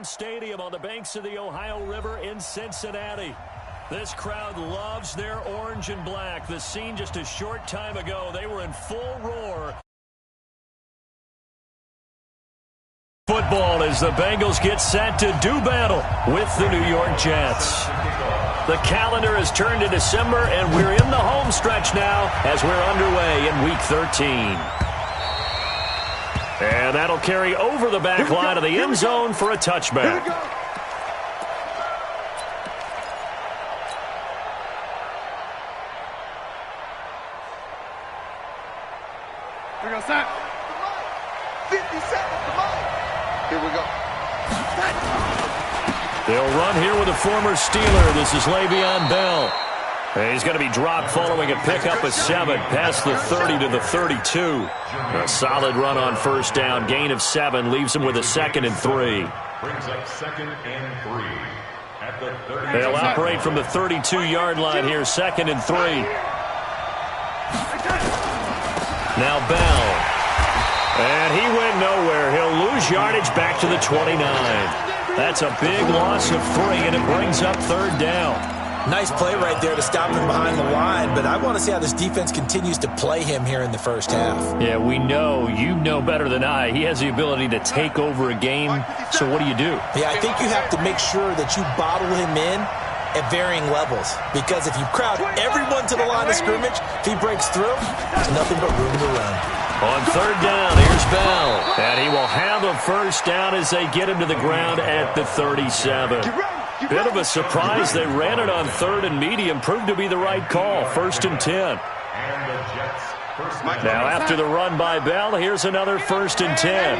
Brown Stadium on the banks of the Ohio River in Cincinnati. This crowd loves their orange and black. The scene just a short time ago, they were in full roar. Football as the Bengals get set to do battle with the New York Jets. The calendar has turned to December, and we're in the home stretch now as we're underway in Week 13. And that'll carry over the back line of the end zone for a touchback. Here we go, Sam. 50 seconds, come on. Here we go. They'll run here with a former Steeler. This is Le'Veon Bell. He's going to be dropped following a pickup of 7 past the 30 to the 32. A solid run on first down. Gain of 7 leaves him with a 2nd and 3. Brings up 2nd and 3 at the 30. They'll operate from the 32-yard line here. 2nd and 3. Now Bell. And he went nowhere. He'll lose yardage back to the 29. That's a big loss of 3, and it brings up 3rd down. Nice play right there to stop him behind the line, but I want to see how this defense continues to play him here in the first half. Yeah, we know. You know better than I. He has the ability to take over a game, so what do you do? Yeah, I think you have to make sure that you bottle him in at varying levels, because if you crowd everyone to the line of scrimmage, if he breaks through, there's nothing but room to run. On 3rd down, here's Bell, and he will have a first down as they get him to the ground at the 37. Bit of a surprise. They ran it on 3rd and medium. Proved to be the right call. 1st and 10. Now after the run by Bell, here's another 1st and 10.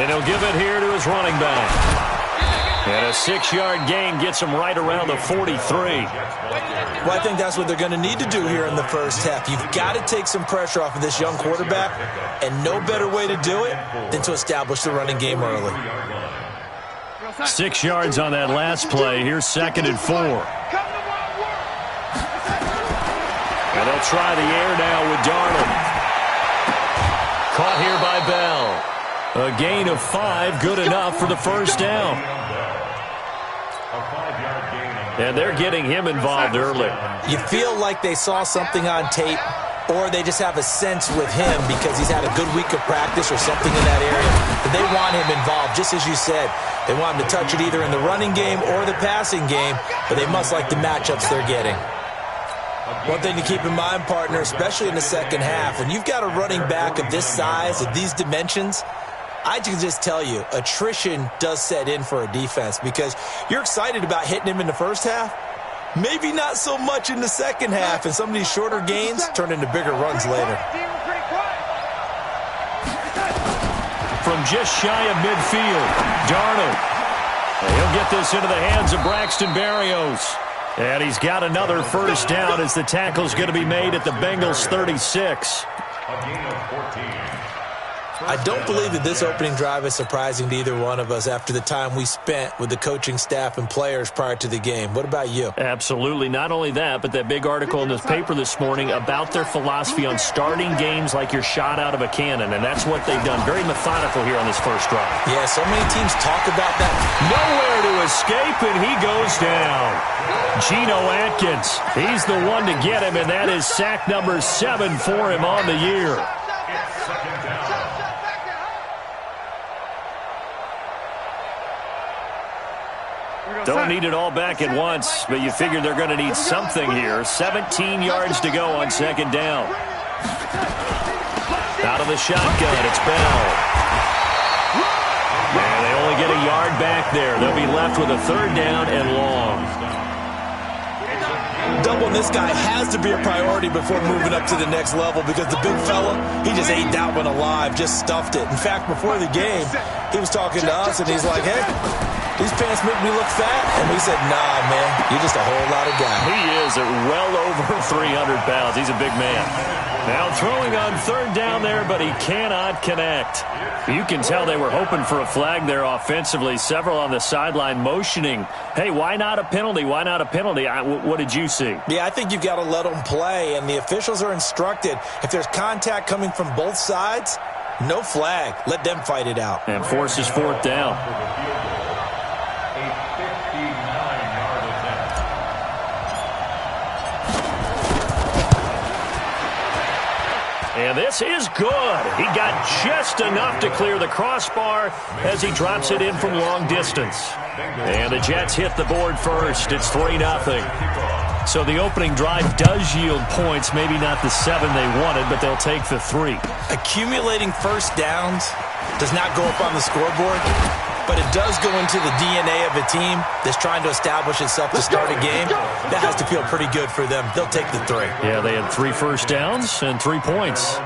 And he'll give it here to his running back. And a 6-yard gain gets him right around the 43. Well, I think that's what they're going to need to do here in the first half. You've got to take some pressure off of this young quarterback, and no better way to do it than to establish the running game early. 6 yards on that last play. Here's 2nd and 4. And they'll try the air now with Darnold. Caught here by Bell. A gain of 5, good enough for the first down. And they're getting him involved early. You feel like they saw something on tape, or they just have a sense with him because he's had a good week of practice or something in that area. But they want him involved, just as you said. They want him to touch it either in the running game or the passing game, but they must like the matchups they're getting. One thing to keep in mind, partner, especially in the second half, when you've got a running back of this size, of these dimensions, I can just tell you, attrition does set in for a defense because you're excited about hitting him in the first half. Maybe not so much in the second half, and some of these shorter gains turn into bigger runs later. From just shy of midfield, Darnold. And he'll get this into the hands of Braxton Berrios. And he's got another first down as the tackle's going to be made at the Bengals 36. A gain of 14. I don't believe that this opening drive is surprising to either one of us after the time we spent with the coaching staff and players prior to the game. What about you? Absolutely. Not only that, but that big article in the paper this morning about their philosophy on starting games like you're shot out of a cannon, and that's what they've done. Very methodical here on this first drive. Yeah, so many teams talk about that. Nowhere to escape, and he goes down. Geno Atkins, he's the one to get him, and that is sack number 7 for him on the year. Don't need it all back at once, but you figure they're going to need something here. 17 yards to go on 2nd down. Out of the shotgun, it's Bell. And they only get a yard back there. They'll be left with a 3rd down and long. Doubling this guy has to be a priority before moving up to the next level because the big fella, he just ate that one alive, just stuffed it. In fact, before the game, he was talking to us, and he's like, hey, these pants make me look fat. And we said, nah, man, you're just a whole lot of guy. He is at well over 300 pounds. He's a big man. Now throwing on 3rd down there, but he cannot connect. You can tell they were hoping for a flag there offensively. Several on the sideline motioning, hey, why not a penalty? Why not a penalty? What did you see? Yeah, I think you've got to let them play, and the officials are instructed if there's contact coming from both sides, No flag. Let them fight it out. And forces fourth down. And this is good. He got just enough to clear the crossbar as he drops it in from long distance. And the Jets hit the board first. It's 3-0. So the opening drive does yield points, maybe not the 7 they wanted, but they'll take the 3. Accumulating first downs does not go up on the scoreboard, but it does go into the DNA of a team that's trying to establish itself to start a game. That has to feel pretty good for them. They'll take the 3. Yeah, they had 3 first downs and 3 points.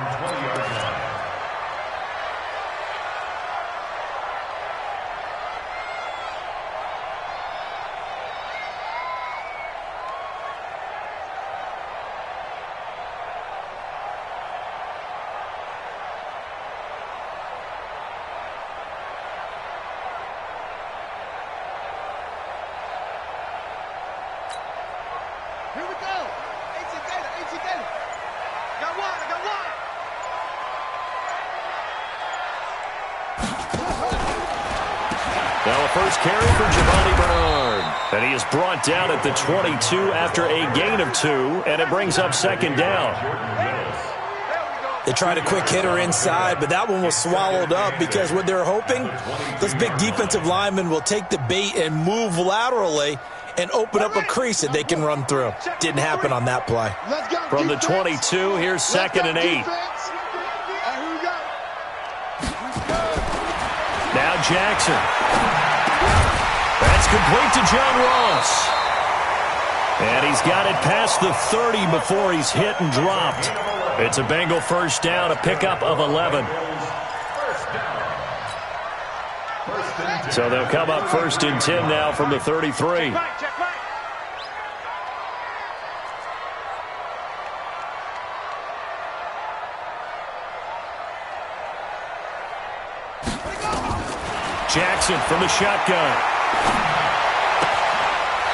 First carry for Giovanni Bernard. And he is brought down at the 22 after a gain of 2, and it brings up second down. They tried a quick hitter inside, but that one was swallowed up because what they're hoping, those big defensive linemen will take the bait and move laterally and open up a crease that they can run through. Didn't happen on that play. From the 22, here's 2nd and 8. Now Jackson. That's complete to John Ross. And he's got it past the 30 before he's hit and dropped. It's a Bengal first down, a pickup of 11. So they'll come up 1st and 10 now from the 33. Jackson from the shotgun.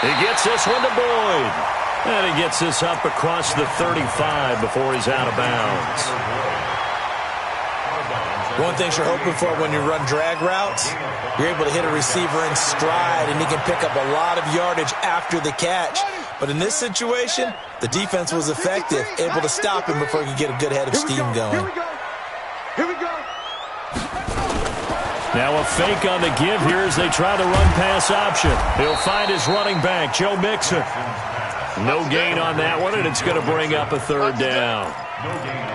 He gets this one to Boyd. And he gets this up across the 35 before he's out of bounds. One thing you're hoping for when you run drag routes, you're able to hit a receiver in stride, and he can pick up a lot of yardage after the catch. But in this situation, the defense was effective, able to stop him before he could get a good head of steam going. Here we go. Now a fake on the give here as they try the run-pass option. He'll find his running back, Joe Mixon. No gain on that one, and it's going to bring up a 3rd down.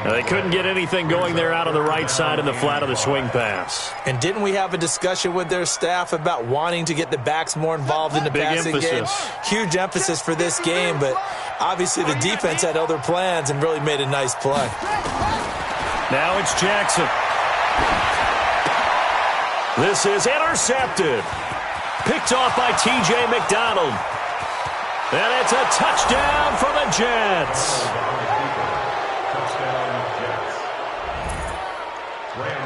Now, they couldn't get anything going there out on the right side in the flat of the swing pass. And didn't we have a discussion with their staff about wanting to get the backs more involved in the passing game? Huge emphasis for this game, but obviously the defense had other plans and really made a nice play. Now it's Jackson. This is intercepted. Picked off by T.J. McDonald. And it's a touchdown for the Jets.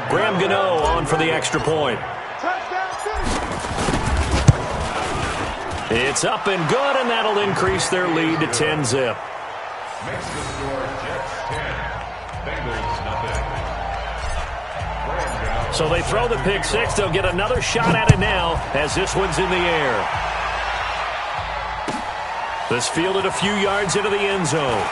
Graham Gano on for the extra point. It's up and good, and that'll increase their lead to 10-zip. So they throw the pick six. They'll get another shot at it now as this one's in the air. This fielded a few yards into the end zone.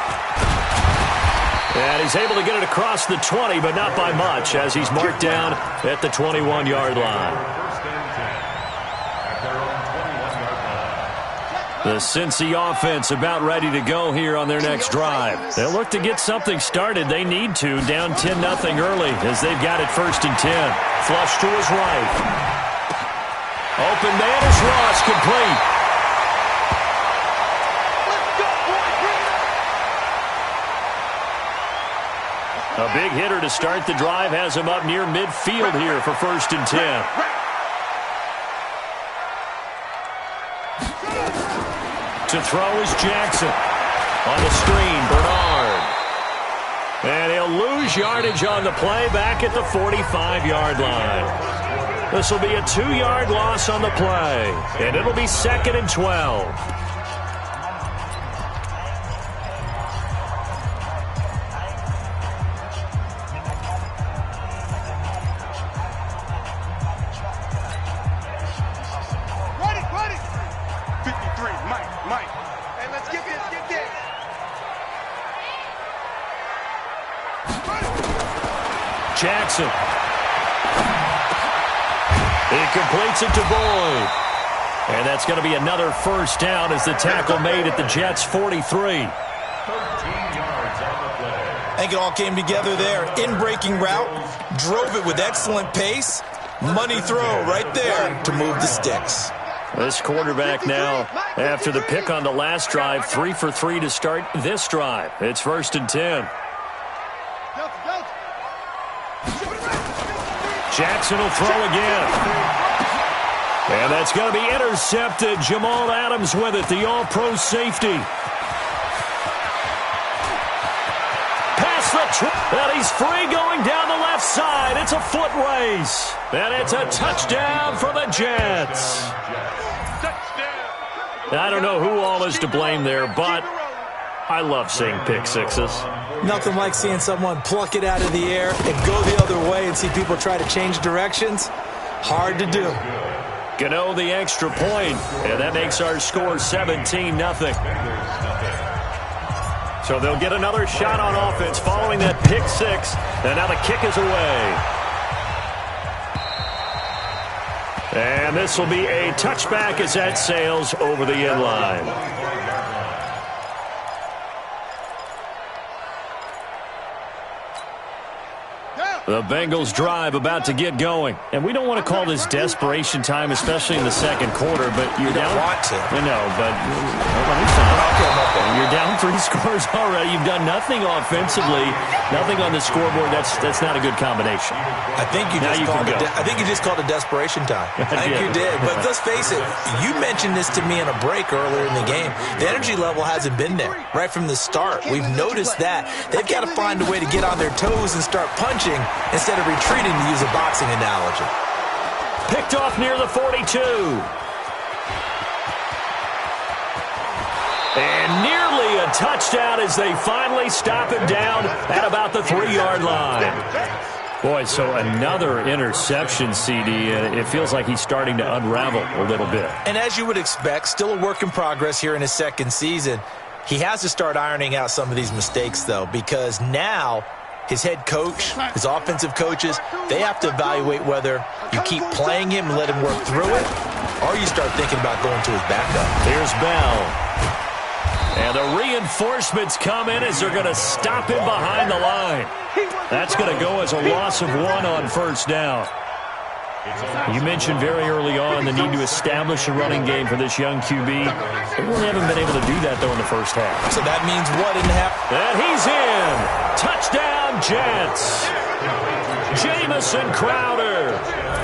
And he's able to get it across the 20, but not by much, as he's marked down at the 21-yard line. The Cincy offense about ready to go here on their next drive. They'll look to get something started. They need to, down 10-0 early, as they've got it 1st and 10. Flush to his right. Open man is Ross, complete. A big hitter to start the drive has him up near midfield here for 1st and 10. To throw is Jackson. On the screen, Bernard. And he'll lose yardage on the play back at the 45-yard line. This will be a 2-yard loss on the play. And it'll be 2nd and 12. Jackson. He completes it to Boyd. And that's going to be another first down as the tackle made at the Jets' 43. 13 yards on the play. I think it all came together there. In-breaking route, drove it with excellent pace. Money throw right there to move the sticks. This quarterback now, after the pick on the last drive, 3 for 3 to start this drive. It's 1st and 10. Jackson will throw again. And that's going to be intercepted. Jamal Adams with it, the all-pro safety. Pass the and he's free going down the left side. It's a foot race. And it's a touchdown for the Jets. I don't know who all is to blame there, but I love seeing pick sixes. Nothing like seeing someone pluck it out of the air and go the other way and see people try to change directions. Hard to do. Gano the extra point, and that makes our score 17-0. So they'll get another shot on offense following that pick six, and now the kick is away. And this will be a touchback as that sails over the end line. The Bengals drive about to get going. And we don't want to call this desperation time, especially in the second quarter, but you're down. You don't want to. I know, but let me finish. You're down 3 scores already. You've done nothing offensively, nothing on the scoreboard. That's not a good combination. I think you just called it desperation time. I think you did. But let's face it, you mentioned this to me in a break earlier in the game. The energy level hasn't been there right from the start. We've noticed that. They've got to find a way to get on their toes and start punching instead of retreating, to use a boxing analogy. Picked off near the 42. And nearly a touchdown as they finally stop him down at about the 3-yard line. Boy, so another interception, CD. It feels like he's starting to unravel a little bit. And as you would expect, still a work in progress here in his second season. He has to start ironing out some of these mistakes, though, because now his head coach, his offensive coaches, they have to evaluate whether you keep playing him and let him work through it, or you start thinking about going to his backup. Here's Bell. And the reinforcements come in as they're going to stop him behind the line. That's going to go as a loss of 1 on first down. You mentioned very early on the need to establish a running game for this young QB. They really haven't been able to do that, though, in the first half. So that means what in half? And he's in. Touchdown, Jets. Jamison Crowder,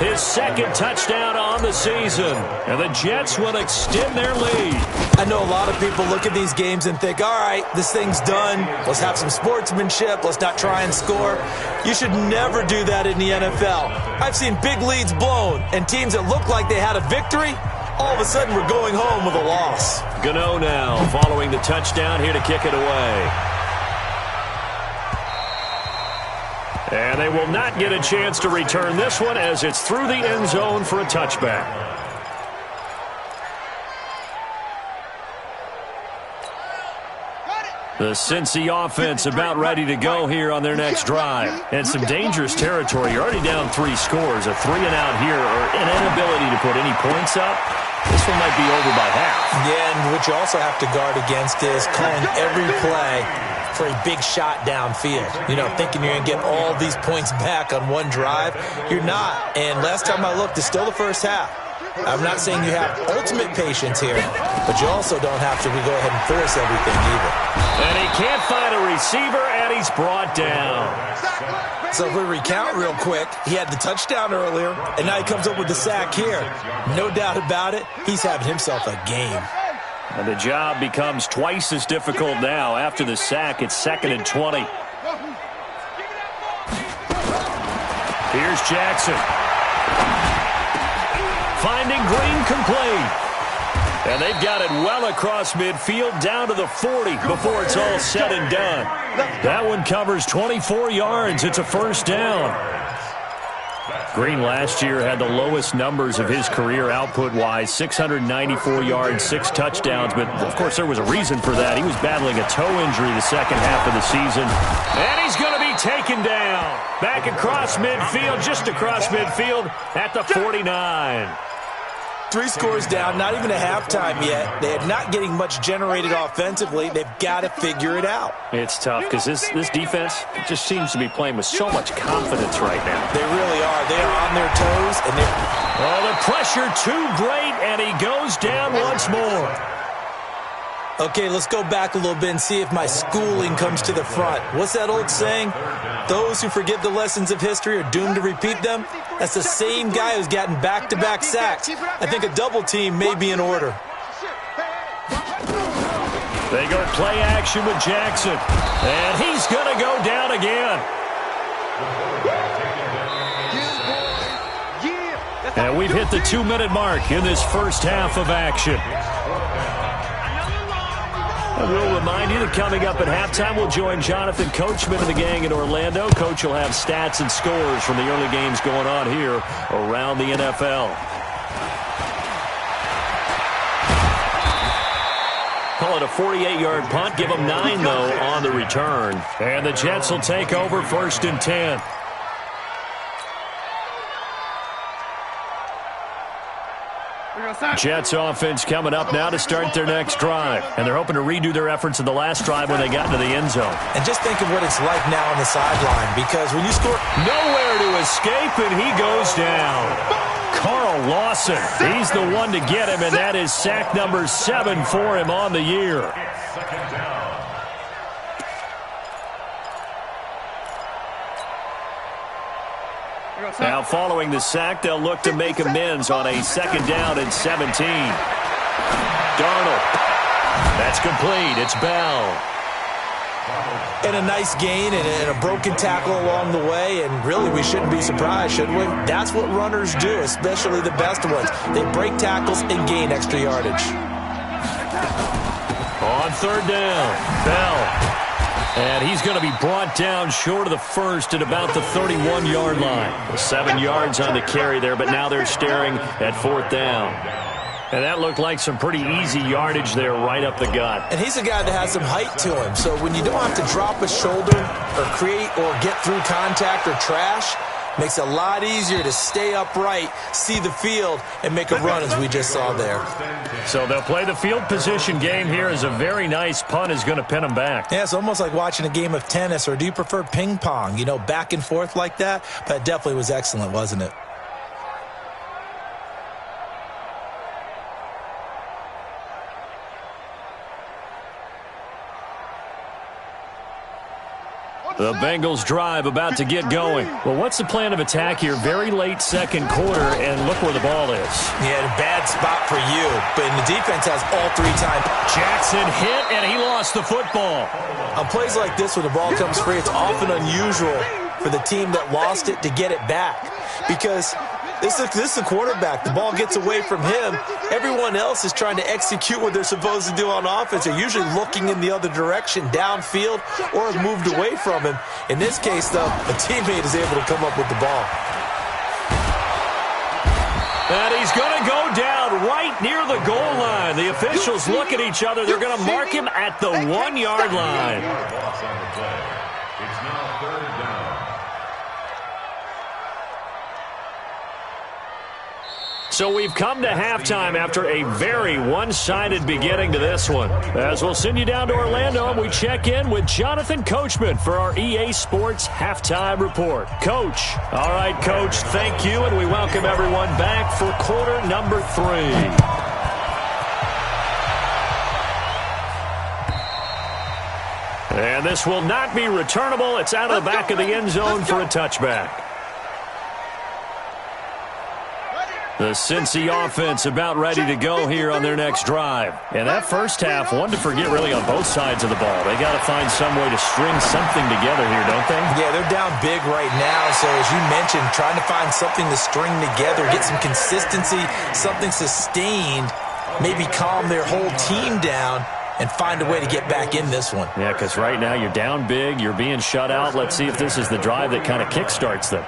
his second touchdown on the season. And the Jets will extend their lead. I know a lot of people look at these games and think, all right, this thing's done. Let's have some sportsmanship. Let's not try and score. You should never do that in the NFL. I've seen big leads blown, and teams that look like they had a victory, all of a sudden we're going home with a loss. Gano now following the touchdown here to kick it away. And they will not get a chance to return this one as it's through the end zone for a touchback. The Cincy offense about ready to go here on their next drive. And some dangerous territory. You're already down 3 scores. A 3-and-out here or an inability to put any points up. This one might be over by half. Yeah, and what you also have to guard against is calling every play for a big shot downfield. You know, thinking you're going to get all these points back on one drive. You're not. And last time I looked, it's still the first half. I'm not saying you have ultimate patience here, but you also don't have to go ahead and force everything either. And he can't find a receiver, and he's brought down. So if we recount real quick, he had the touchdown earlier, and now he comes up with the sack here. No doubt about it, he's having himself a game. And the job becomes twice as difficult now. After the sack, it's 2nd and 20. Here's Jackson. Finding Green complete. And they've got it well across midfield down to the 40 before it's all said and done. That one covers 24 yards. It's a first down. Green last year had the lowest numbers of his career output-wise, 694 yards, 6 touchdowns. But, of course, there was a reason for that. He was battling a toe injury the second half of the season. And he's going to be taken down. Back across midfield, just across midfield at the 49. 3 scores down, not even a halftime yet. They are not getting much generated offensively. They've got to figure it out. It's tough because this defense just seems to be playing with so much confidence right now. They really are. They are on their toes. And oh, the pressure too great, and he goes down once more. Okay, let's go back a little bit and see if my schooling comes to the front. What's that old saying? Those who forget the lessons of history are doomed to repeat them. That's the same guy who's gotten back-to-back sacks. I think a double team may be in order. They go play action with Jackson, and he's going to go down again. And we've hit the 2-minute mark in this first half of action. And we'll remind you that coming up at halftime, we'll join Jonathan Coachman and the gang in Orlando. Coach will have stats and scores from the early games going on here around the NFL. Call it a 48-yard punt. Give them 9, though, on the return. And the Jets will take over 1st and 10. Jets offense coming up now to start their next drive. And they're hoping to redo their efforts in the last drive when they got into the end zone. And just think of what it's like now on the sideline, because when you score... Nowhere to escape, and he goes down. Carl Lawson, he's the one to get him, and that is sack number 7 for him on the year. Now, following the sack, they'll look to make amends on a 2nd down and 17. Darnold. That's complete. It's Bell. And a nice gain and a broken tackle along the way, and really we shouldn't be surprised, should we? That's what runners do, especially the best ones. They break tackles and gain extra yardage. On 3rd down, Bell. And he's going to be brought down short of the first at about the 31-yard line. 7 yards on the carry there, but now they're staring at 4th down. And that looked like some pretty easy yardage there right up the gut. And he's a guy that has some height to him, so when you don't have to drop a shoulder or create or get through contact or trash, makes it a lot easier to stay upright, see the field, and make a run as we just saw there. So they'll play the field position game here as a very nice punt is going to pin them back. Yeah, it's almost like watching a game of tennis, or do you prefer ping pong? You know, back and forth like that? But it definitely was excellent, wasn't it? The Bengals drive about to get going. Well, what's the plan of attack here? Very late 2nd quarter, and look where the ball is. Yeah, a bad spot for you, but the defense has all 3 times. Jackson hit, and he lost the football. On plays like this, when the ball comes free, it's often unusual for the team that lost it to get it back, because this is a quarterback. The ball gets away from him. Everyone else is trying to execute what they're supposed to do on offense. They're usually looking in the other direction, downfield, or have moved away from him. In this case, though, a teammate is able to come up with the ball. And he's going to go down right near the goal line. The officials look at each other. They're going to mark him at the 1-yard line. It's now 3rd down. So we've come to halftime after a very one-sided beginning to this one. As we'll send you down to Orlando, and we check in with Jonathan Coachman for our EA Sports Halftime Report. Coach. All right, Coach, thank you, and we welcome everyone back for quarter number 3. And this will not be returnable. It's out of the back of the end zone for a touchback. The Cincy offense about ready to go here on their next drive. And that first half, one to forget really on both sides of the ball. They got to find some way to string something together here, don't they? Yeah, they're down big right now. So as you mentioned, trying to find something to string together, get some consistency, something sustained, maybe calm their whole team down and find a way to get back in this one. Yeah, because right now you're down big, you're being shut out. Let's see if this is the drive that kind of kickstarts them.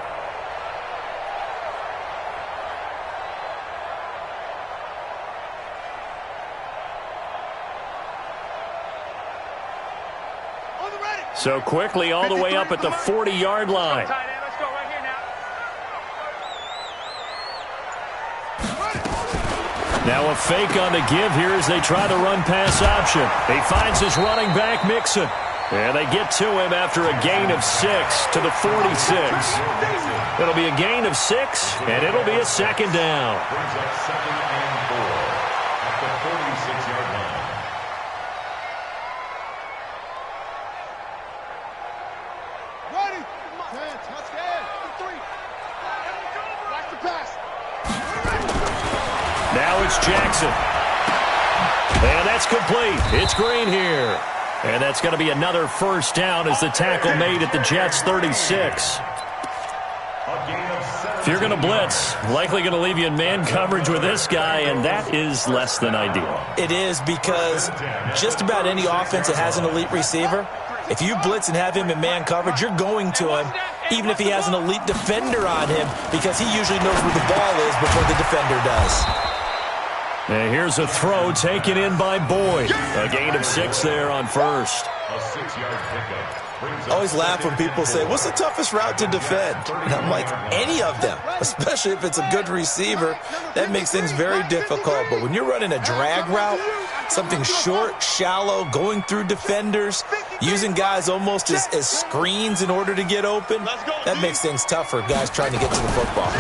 So quickly all the way up at the 40-yard line. Now a fake on the give here as they try the run-pass option. He finds his running back, Mixon. And they get to him after a gain of 6 to the 46. It'll be a gain of 6, and it'll be a second down. Brings up 2nd and 4 at the 46-yard line. Ready? 10, touchdown. 3. Watch the pass. Now it's Jackson. And that's complete. It's Green here. And that's going to be another first down as the tackle made at the Jets' 36. If you're going to blitz, likely going to leave you in man coverage with this guy, and that is less than ideal. It is, because just about any offense that has an elite receiver, if you blitz and have him in man coverage, you're going to him, even if he has an elite defender on him, because he usually knows where the ball is before the defender does. And here's a throw taken in by Boyd. A gain of 6 there on first. A 6-yard pickup. I always laugh when people say, what's the toughest route to defend? And I'm like, any of them, especially if it's a good receiver. That makes things very difficult. But when you're running a drag route, something short, shallow, going through defenders, using guys almost as screens in order to get open, that makes things tough for guys trying to get to the football.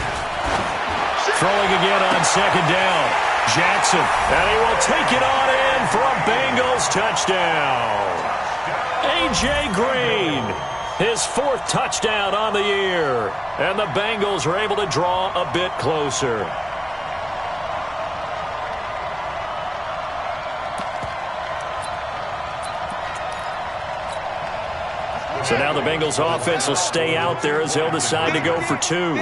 Throwing again on second down. Jackson, and he will take it on in for a Bengals touchdown. A.J. Green, his 4th touchdown on the year. And the Bengals are able to draw a bit closer. So now the Bengals offense will stay out there as they'll decide to go for 2.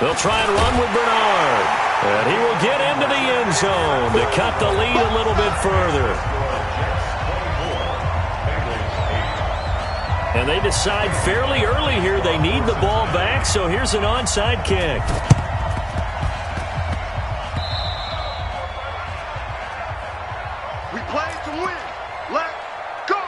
They'll try and run with Bernard. And he will get into the end zone to cut the lead a little bit further. And they decide fairly early here they need the ball back, so here's an onside kick. We play to win. Let's go.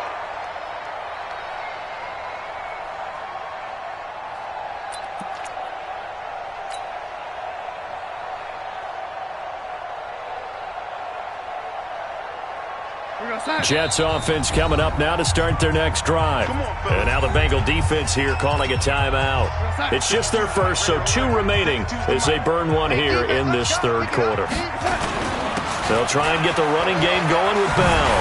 Jets offense coming up now to start their next drive. And now the Bengal defense here calling a timeout. It's just their first, so 2 remaining as they burn 1 here in this 3rd quarter. They'll try and get the running game going with Bell.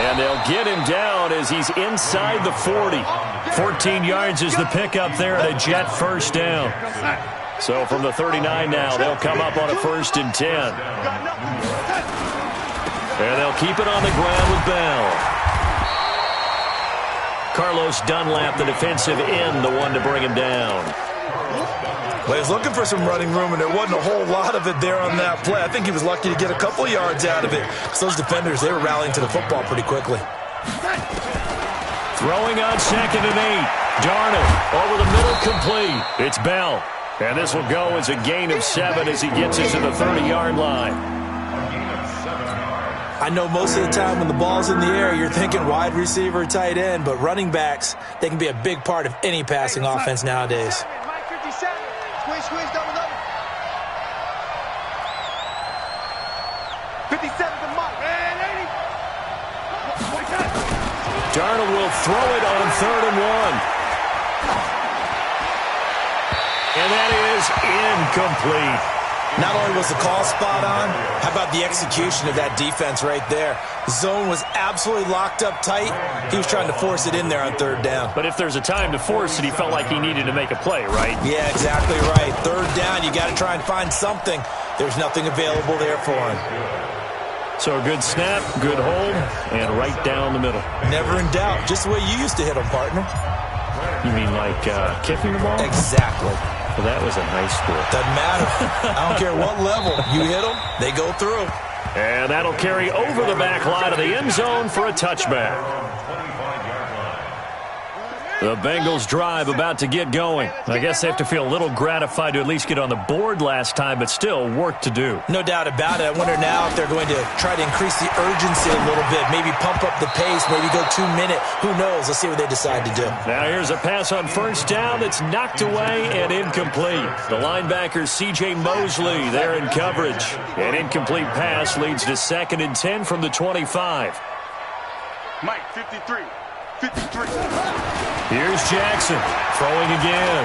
And they'll get him down as he's inside the 40. 14 yards is the pickup there at a Jet first down. So from the 39 now, they'll come up on a 1st and 10. And they'll keep it on the ground with Bell. Carlos Dunlap, the defensive end, the one to bring him down. Well, he was looking for some running room, and there wasn't a whole lot of it there on that play. I think he was lucky to get a couple yards out of it, because those defenders, they were rallying to the football pretty quickly. Throwing on 2nd and 8. Darnold over the middle, complete. It's Bell. And this will go as a gain of 7 as he gets it to the 30-yard line. I know most of the time when the ball's in the air, you're thinking wide receiver, tight end, but running backs, they can be a big part of any passing offense nowadays. Squeeze, double. 57 to Mike. And 80. Darnold will throw it on 3rd and 1. And that is incomplete. Not only was the call spot on, how about the execution of that defense right there? The zone was absolutely locked up tight. He was trying to force it in there on 3rd down. But if there's a time to force it, he felt like he needed to make a play, right? Yeah, exactly right. 3rd down, you got to try and find something. There's nothing available there for him. So a good snap, good hold, and right down the middle. Never in doubt. Just the way you used to hit them, partner. You mean like kicking the ball? Exactly. Well, that was in high school. Doesn't matter. I don't care what level. You hit them, they go through. And that'll carry over the back line of the end zone for a touchback. The Bengals drive about to get going. I guess they have to feel a little gratified to at least get on the board last time, but still work to do. No doubt about it. I wonder now if they're going to try to increase the urgency a little bit, maybe pump up the pace, maybe go 2 minute. Who knows? Let's see what they decide to do. Now here's a pass on first down that's knocked away and incomplete. The linebacker C.J. Mosley there in coverage. An incomplete pass leads to 2nd and 10 from the 25. Mike, 53. 53. Here's Jackson throwing again.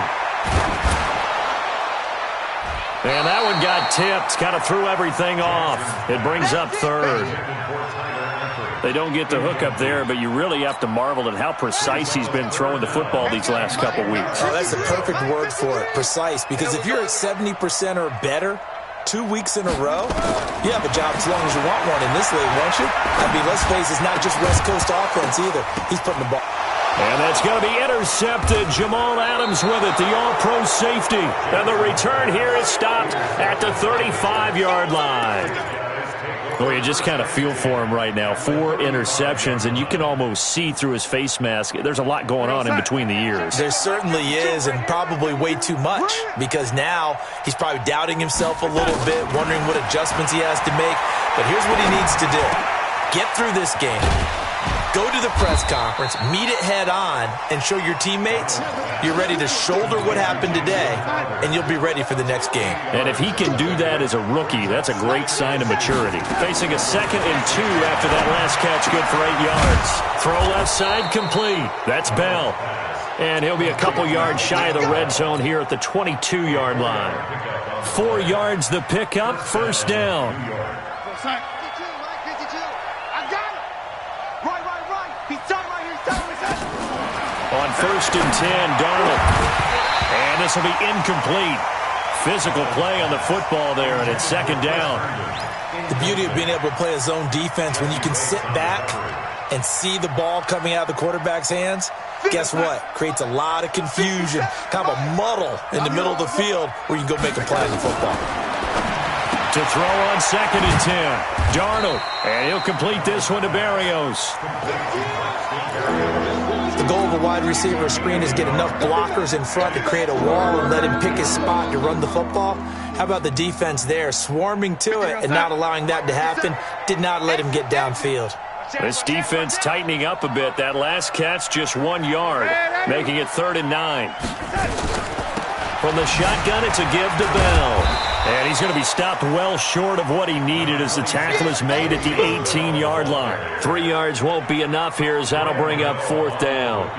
And that one got tipped. Kind of threw everything off. It brings up 3rd. They don't get the hook up there, but you really have to marvel at how precise he's been throwing the football these last couple weeks. Oh, that's the perfect word for it, precise. Because if you're at 70% or better 2 weeks in a row, you have a job as long as you want one in this league, won't you? I mean, let's face it, it's not just West Coast offense either. He's putting the ball. And that's going to be intercepted. Jamal Adams with it, the all-pro safety. And the return here is stopped at the 35-yard line. Well, you just kind of feel for him right now. 4 interceptions, and you can almost see through his face mask. There's a lot going on in between the ears. There certainly is, and probably way too much, because now he's probably doubting himself a little bit, wondering what adjustments he has to make. But here's what he needs to do. Get through this game. Go to the press conference, meet it head on, and show your teammates you're ready to shoulder what happened today, and you'll be ready for the next game. And if he can do that as a rookie, that's a great sign of maturity. Facing a 2nd and 2 after that last catch, good for 8 yards. Throw left side, complete. That's Bell. And he'll be a couple yards shy of the red zone here at the 22-yard line. 4 yards the pickup, first down. On 1st and 10, Darnold. And this will be incomplete. Physical play on the football there, and it's 2nd down. The beauty of being able to play a zone defense, when you can sit back and see the ball coming out of the quarterback's hands, guess what? Creates a lot of confusion, kind of a muddle in the middle of the field where you can go make a play on the football. To throw on 2nd and 10, Darnold. And he'll complete this one to Berrios. The goal of a wide receiver screen is get enough blockers in front to create a wall and let him pick his spot to run the football. How about the defense there, swarming to it and not allowing that to happen? Did not let him get downfield. This defense tightening up a bit. That last catch, just 1 yard, making it 3rd and 9. From the shotgun, it's a give to Bell. And he's going to be stopped well short of what he needed as the tackle is made at the 18-yard line. 3 yards won't be enough here as that'll bring up 4th down.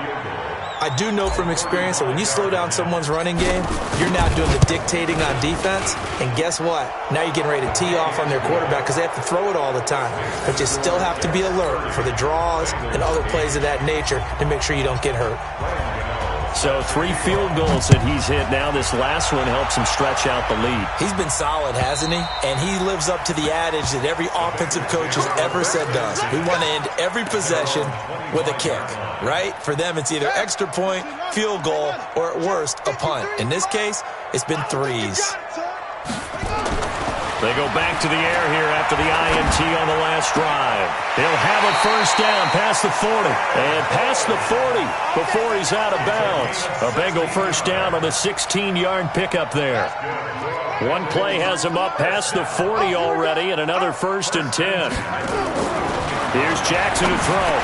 I do know from experience that when you slow down someone's running game, you're now doing the dictating on defense. And guess what? Now you're getting ready to tee off on their quarterback because they have to throw it all the time. But you still have to be alert for the draws and other plays of that nature to make sure you don't get hurt. So 3 field goals that he's hit now. This last one helps him stretch out the lead. He's been solid, hasn't he? And he lives up to the adage that every offensive coach has ever said does. We want to end every possession with a kick, right? For them, it's either extra point, field goal, or at worst, a punt. In this case, it's been 3s. They go back to the air here after the INT on the last drive. He'll have a first down past the 40. And past the 40 before he's out of bounds. A Bengal first down on the 16-yard pickup there. One play has him up past the 40 already, and another 1st and 10. Here's Jackson to throw.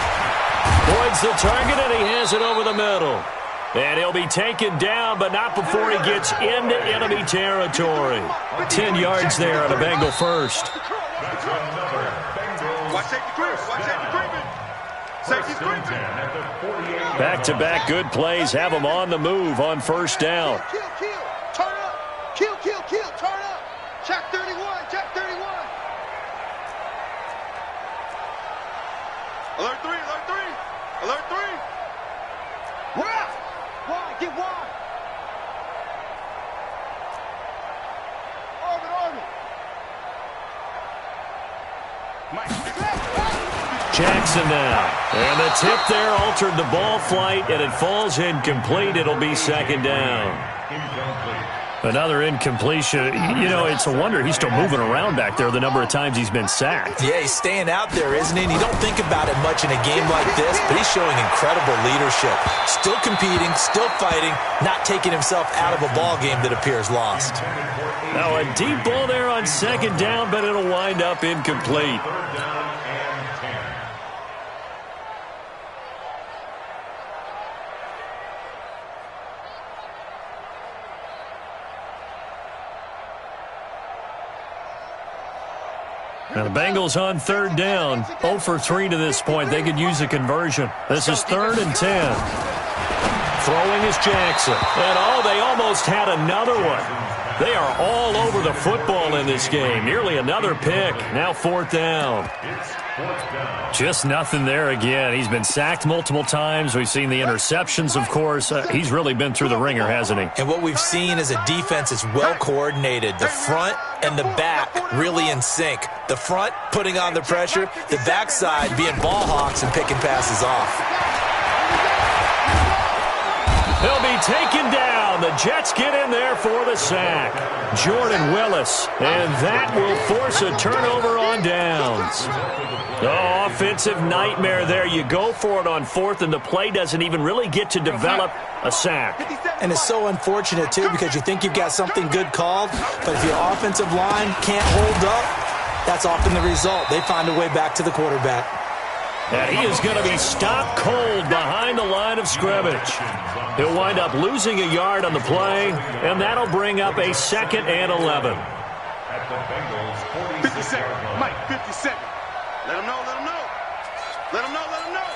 Boyd's the target, and he has it over the middle. And he'll be taken down, but not before he gets into enemy territory. 10 yards there on a Bengal first. Back-to-back good plays have him on the move on first down. Turn up. Kill. Turn up. Check 31. Alert 3. Alert 3. Wide. Get wide. Orbit. Jackson now. And the tip there altered the ball flight, and it falls incomplete. It'll be 2nd down. Another incompletion. You know, it's a wonder he's still moving around back there the number of times he's been sacked. Yeah, he's staying out there, isn't he? And you don't think about it much in a game like this, but he's showing incredible leadership. Still competing, still fighting, not taking himself out of a ball game that appears lost. Now a deep ball there on second down, but it'll wind up incomplete. Now the Bengals on third down, 0 for 3 to this point. They could use a conversion. This is 3rd and 10. Throwing is Jackson. And, they almost had another one. They are all over the football in this game. Nearly another pick. Now 4th down. Just nothing there again. He's been sacked multiple times. We've seen the interceptions, of course. He's really been through the ringer, hasn't he? And what we've seen is a defense that's well coordinated. The front and the back really in sync. The front putting on the pressure, the backside being ball hawks and picking passes off. He'll be taken down. The Jets get in there for the sack. Jordan Willis, and that will force a turnover on downs. Oh, offensive nightmare there. You go for it on 4th, and the play doesn't even really get to develop a sack. And it's so unfortunate, too, because you think you've got something good called, but if your offensive line can't hold up, that's often the result. They find a way back to the quarterback. And he is going to be stopped cold behind the line of scrimmage. He'll wind up losing a yard on the play, and that'll bring up a 2nd and 11. At the Bengals, 50 seconds. Mike, 50 seconds. Let him know, let him know. Let him know, let him know.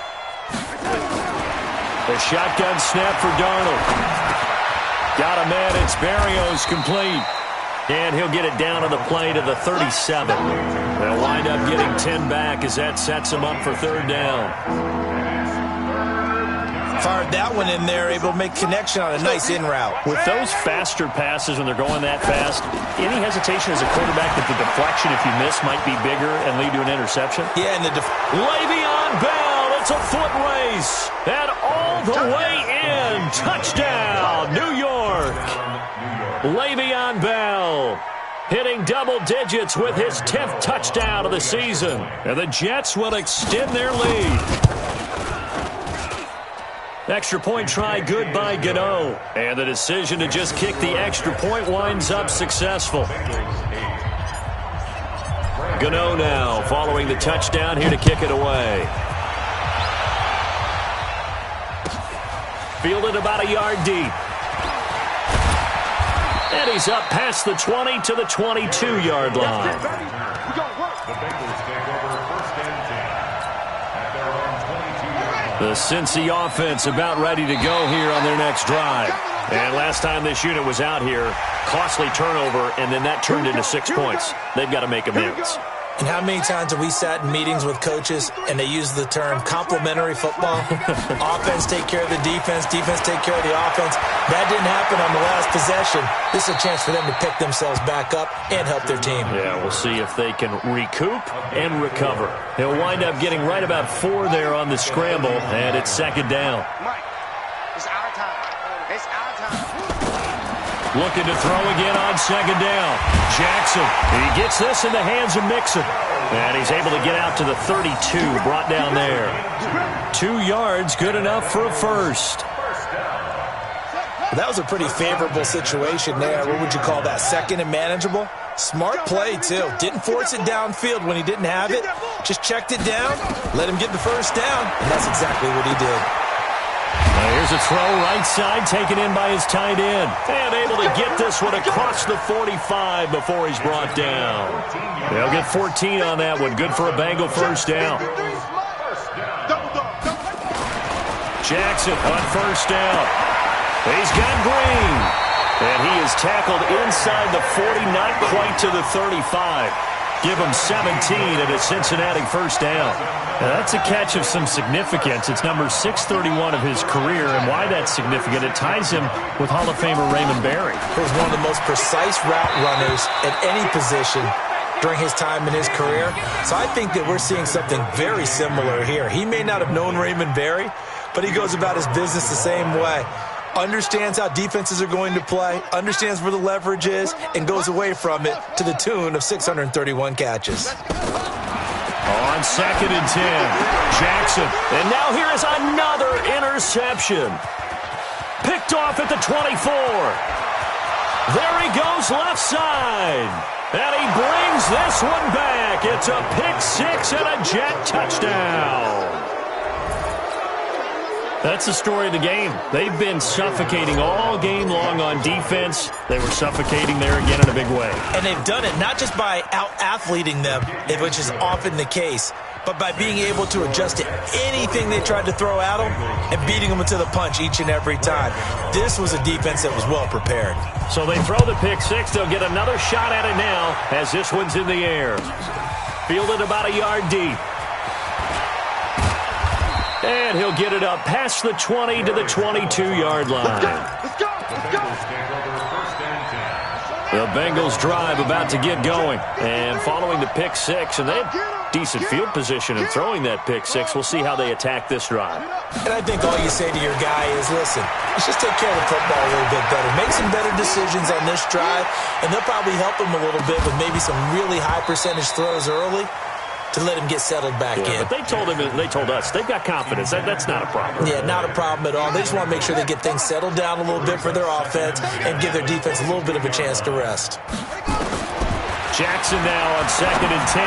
The shotgun snap for Darnold. Got a man. It's Berrios complete. And he'll get it down on the play to the 37. They'll wind up getting 10 back as that sets him up for 3rd down. Fired that one in there, able to make connection on a nice in route. With those faster passes when they're going that fast, any hesitation as a quarterback that the deflection, if you miss, might be bigger and lead to an interception? Yeah, and Le'Veon Bell, it's a foot race. And all the way in. Touchdown, New York. Le'Veon Bell hitting double digits with his 10th touchdown of the season. And the Jets will extend their lead. Extra point try good by Gano. And the decision to just kick the extra point winds up successful. Gano now following the touchdown here to kick it away. Fielded about a yard deep. And he's up past the 20 to the 22-yard line. The Bengals take over 1st and 10 at their own 22-yard line. The Cincy offense about ready to go here on their next drive. And last time this unit was out here, costly turnover, and then that turned into 6 points. They've got to make amends. And how many times have we sat in meetings with coaches and they use the term complementary football? Offense take care of the defense, defense take care of the offense. That didn't happen on the last possession. This is a chance for them to pick themselves back up and help their team. Yeah, we'll see if they can recoup and recover. They'll wind up getting right about 4 there on the scramble, and it's 2nd down. Mike, it's our time. It's our time. Looking to throw again on 2nd down. Jackson, he gets this in the hands of Mixon. And he's able to get out to the 32, brought down there. 2 yards, good enough for a first. That was a pretty favorable situation there. What would you call that? 2nd and manageable? Smart play, too. Didn't force it downfield when he didn't have it. Just checked it down, let him get the first down, and that's exactly what he did. Here's a throw right side taken in by his tight end. And able to get this one across the 45 before he's brought down. They'll get 14 on that one. Good for a Bengal first down. Jackson on first down. He's got Green. And he is tackled inside the 40, not quite to the 35. Give him 17 at a Cincinnati first down. Now that's a catch of some significance. It's number 631 of his career, and why that's significant, it ties him with Hall of Famer Raymond Berry. He was one of the most precise route runners at any position during his time in his career. So I think that we're seeing something very similar here. He may not have known Raymond Berry, but he goes about his business the same way. understands how defenses are going to play, understands where the leverage is, and goes away from it to the tune of 631 catches. On 2nd and 10, Jackson. And now here is another interception. Picked off at the 24. There he goes left side. And he brings this one back. It's a pick six and a Jet touchdown. That's the story of the game. They've been suffocating all game long on defense. They were suffocating there again in a big way. And they've done it not just by out-athleting them, which is often the case, but by being able to adjust to anything they tried to throw at them and beating them to the punch each and every time. This was a defense that was well prepared. So they throw the pick six. They'll get another shot at it now as this one's in the air. Fielded about a yard deep. And he'll get it up past the 20 to the 22-yard line. Let's go. The Bengals drive about to get going. And following the pick six, and they have decent field position in throwing that pick six. We'll see how they attack this drive. And I think all you say to your guy is, listen, let's just take care of the football a little bit better. Make some better decisions on this drive, and they'll probably help him a little bit with maybe some really high percentage throws early to let him get settled back in. But they told us they've got confidence. That's not a problem. Yeah, not a problem at all. They just want to make sure they get things settled down a little bit for their offense and give their defense a little bit of a chance to rest. Jackson now on 2nd and 10.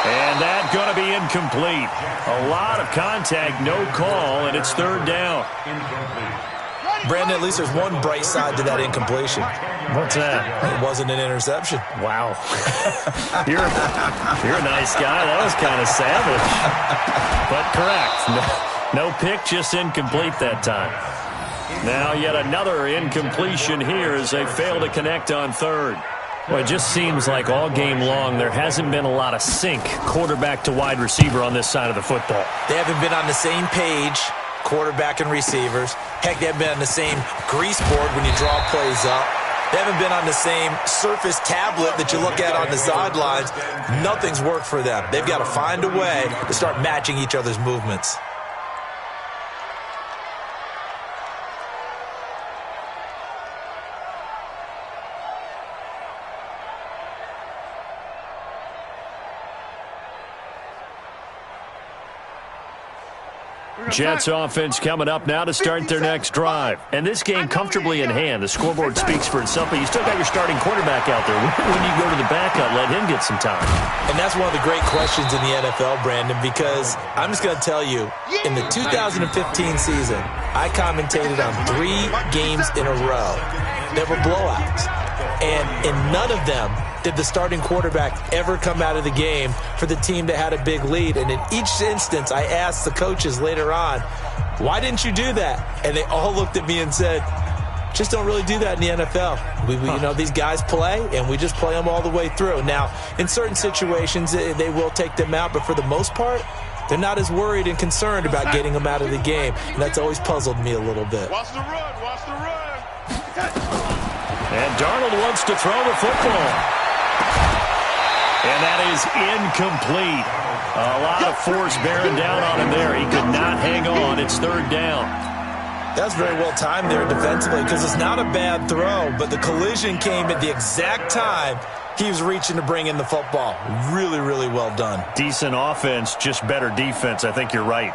And that's going to be incomplete. A lot of contact, no call, and it's 3rd down. Brandon, at least there's one bright side to that incompletion. What's that? It wasn't an interception. Wow. You're a nice guy. That was kind of savage. But correct. No pick, just incomplete that time. Now yet another incompletion here as they fail to connect on 3rd. Well, it just seems like all game long there hasn't been a lot of sync quarterback to wide receiver on this side of the football. They haven't been on the same page, quarterback and receivers. Heck, they haven't been on the same grease board when you draw plays up. They haven't been on the same surface tablet that you look at on the sidelines. Nothing's worked for them. They've got to find a way to start matching each other's movements. Jets offense coming up now to start their next drive. And this game comfortably in hand. The scoreboard speaks for itself, but you still got your starting quarterback out there. When you go to the backup, let him get some time. And that's one of the great questions in the NFL, Brandon, because I'm just going to tell you, in the 2015 season, I commentated on 3 games in a row. There were blowouts. And in none of them did the starting quarterback ever come out of the game for the team that had a big lead. And in each instance, I asked the coaches later on, why didn't you do that? And they all looked at me and said, just don't really do that in the NFL. You know, these guys play, and we just play them all the way through. Now, in certain situations, they will take them out, but for the most part, they're not as worried and concerned about getting them out of the game. And that's always puzzled me a little bit. Watch the run. Watch the run. And Darnold wants to throw the football. And that is incomplete. A lot of force bearing down on him there. He could not hang on. It's 3rd down. That's very well timed there defensively because it's not a bad throw, but the collision came at the exact time he was reaching to bring in the football. Really, really well done. Decent offense, just better defense. I think you're right.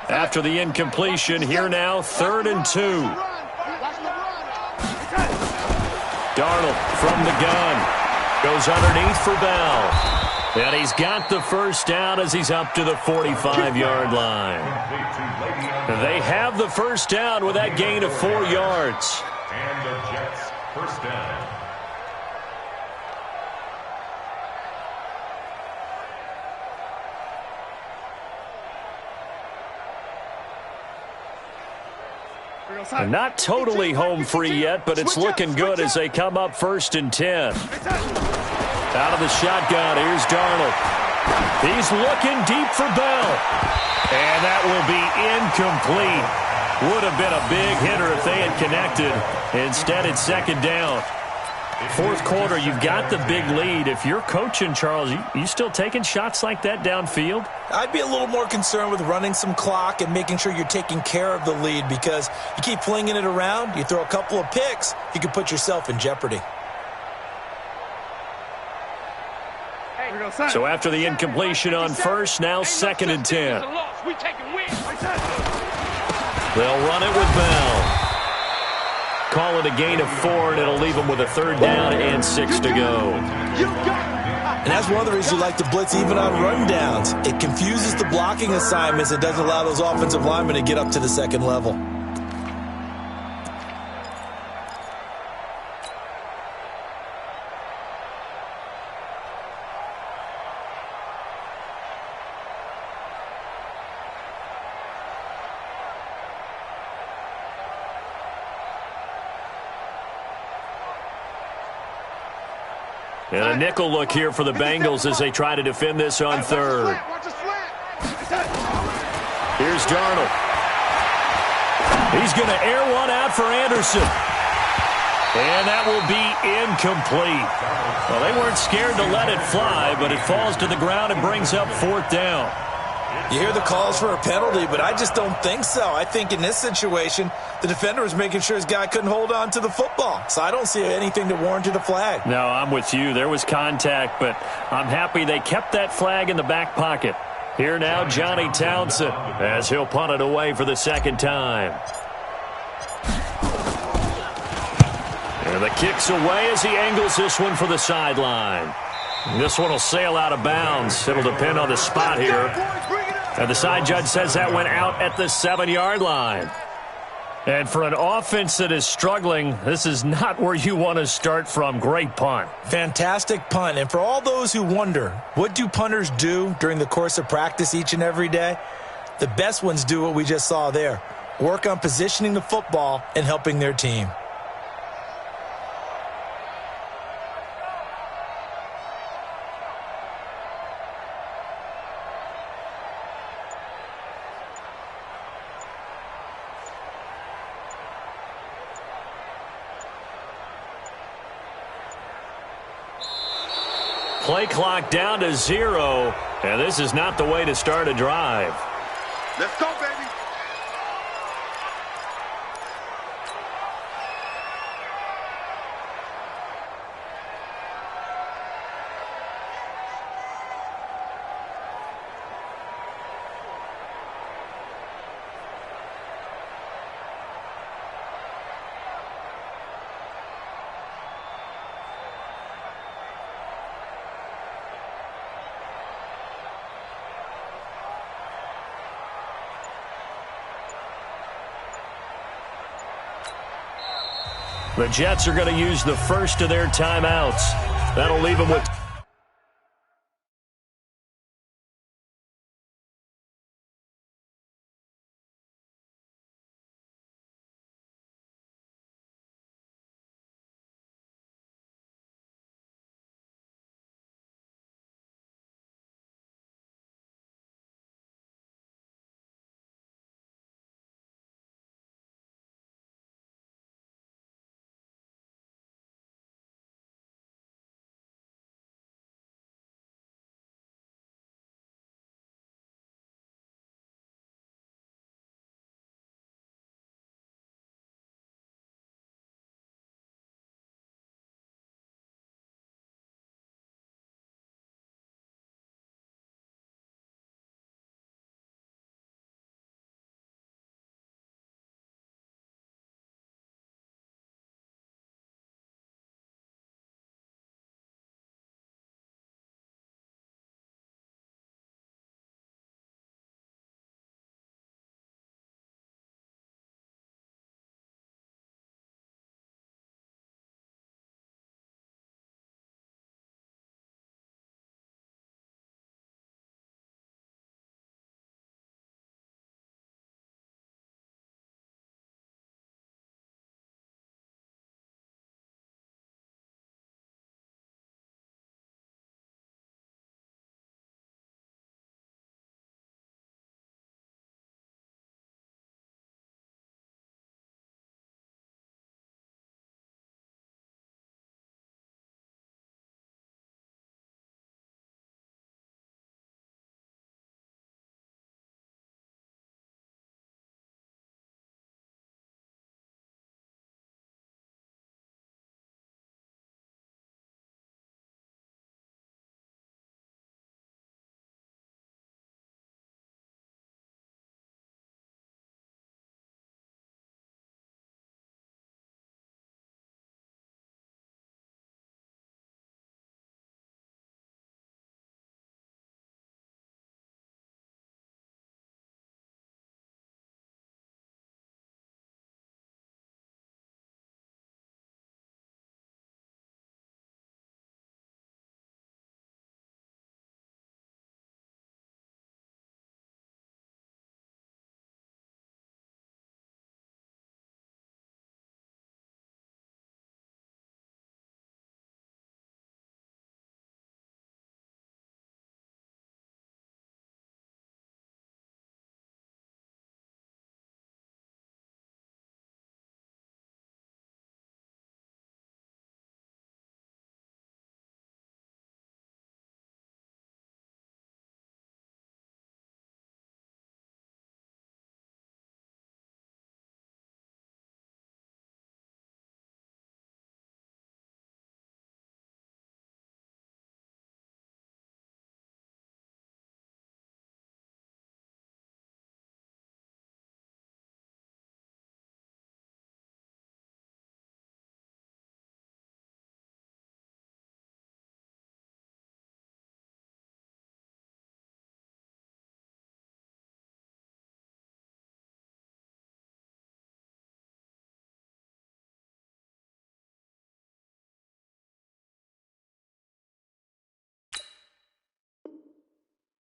After the incompletion, here now, 3rd and 2. Darnold from the gun. Goes underneath for Bell. And he's got the first down as he's up to the 45-yard line. They have the first down with that gain of 4 yards. And the Jets first down. They're not totally home free yet, but it's looking good as they come up 1st and 10. Out of the shotgun, here's Darnold. He's looking deep for Bell. And that will be incomplete. Would have been a big hitter if they had connected. Instead, it's 2nd down. Fourth quarter, you've got the big lead. If you're coaching, Charles, you still taking shots like that downfield? I'd be a little more concerned with running some clock and making sure you're taking care of the lead, because you keep flinging it around, you throw a couple of picks, you can put yourself in jeopardy. So after the incompletion on first, now 2nd and 10. They'll run it with Bell. Call it a gain of 4, and it'll leave them with a 3rd down and 6 to go. And that's one of the reasons you like to blitz even on rundowns. It confuses the blocking assignments and doesn't allow those offensive linemen to get up to the second level. And a nickel look here for the Bengals as they try to defend this on 3rd. Here's Darnold. He's going to air one out for Anderson. And that will be incomplete. Well, they weren't scared to let it fly, but it falls to the ground and brings up 4th down. You hear the calls for a penalty, but I just don't think so. I think in this situation, the defender was making sure his guy couldn't hold on to the football. So I don't see anything to warrant a flag. No, I'm with you. There was contact, but I'm happy they kept that flag in the back pocket. Here now, Johnny Townsend, as he'll punt it away for the 2nd time. And the kick's away as he angles this one for the sideline. This one will sail out of bounds. It'll depend on the spot here. And the side judge says that went out at the 7-yard line. And for an offense that is struggling, this is not where you want to start from. Great punt. Fantastic punt. And for all those who wonder, what do punters do during the course of practice each and every day? The best ones do what we just saw there. Work on positioning the football and helping their team. Play clock down to 0, and this is not the way to start a drive. Let's go, baby. The Jets are going to use the first of their timeouts. That'll leave them with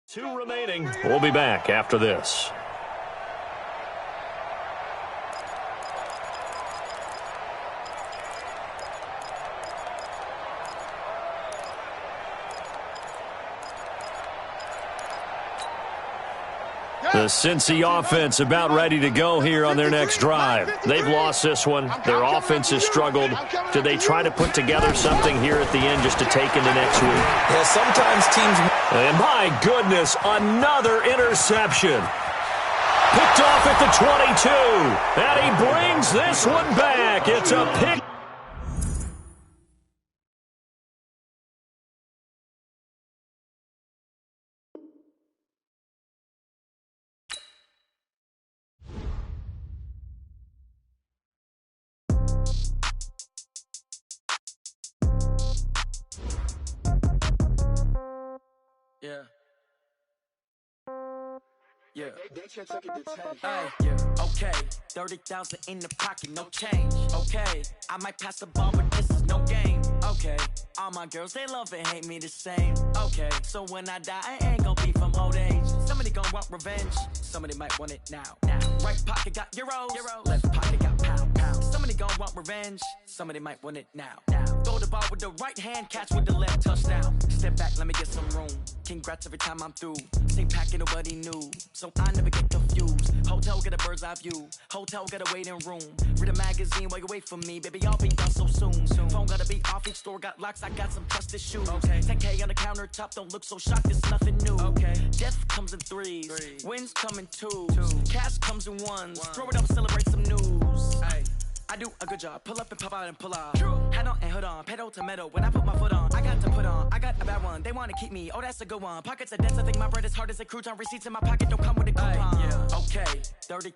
2 remaining. We'll be back after this. The Cincy offense about ready to go here on their next drive. They've lost this one. Their offense has struggled. Do they try to put together something here at the end just to take into next week? Yeah, sometimes teams... And my goodness, another interception. Picked off at the 22. And he brings this one back. It's a pick. Yeah. Okay. 30,000 in the pocket, no change. Okay. I might pass the ball, but this is no game. Okay. All my girls, they love and hate me the same. Okay. So when I die, I ain't gonna be from old age. Somebody gonna want revenge. Somebody might want it now. Right pocket got euros. Left pocket got pound. Somebody gonna want revenge. Somebody might want it now. Throw the ball with the right hand, catch with the left, touchdown. Step back, let me get some room. Congrats every time I'm through. Stay packing, nobody knew. So I never get confused. Hotel get a bird's eye view. Hotel got a waiting room. Read a magazine while you wait for me. Baby, I'll be done so soon. Phone gotta be off, each store got locks. I got some trusted shoes. 10K on the countertop, don't look so shocked, it's nothing new. Death comes in threes. Wins come in twos. Cash comes in ones. Throw it up, celebrate some news. I do a good job. Pull up and pop out and pull off. Head on and hood on. Pedal to metal. When I put my foot on, I got to put on. I got a bad one. They want to keep me. Oh, that's a good one. Pockets are dense. I think my bread is hard as a crouton. Receipts in my pocket don't come with a coupon. Okay. 30.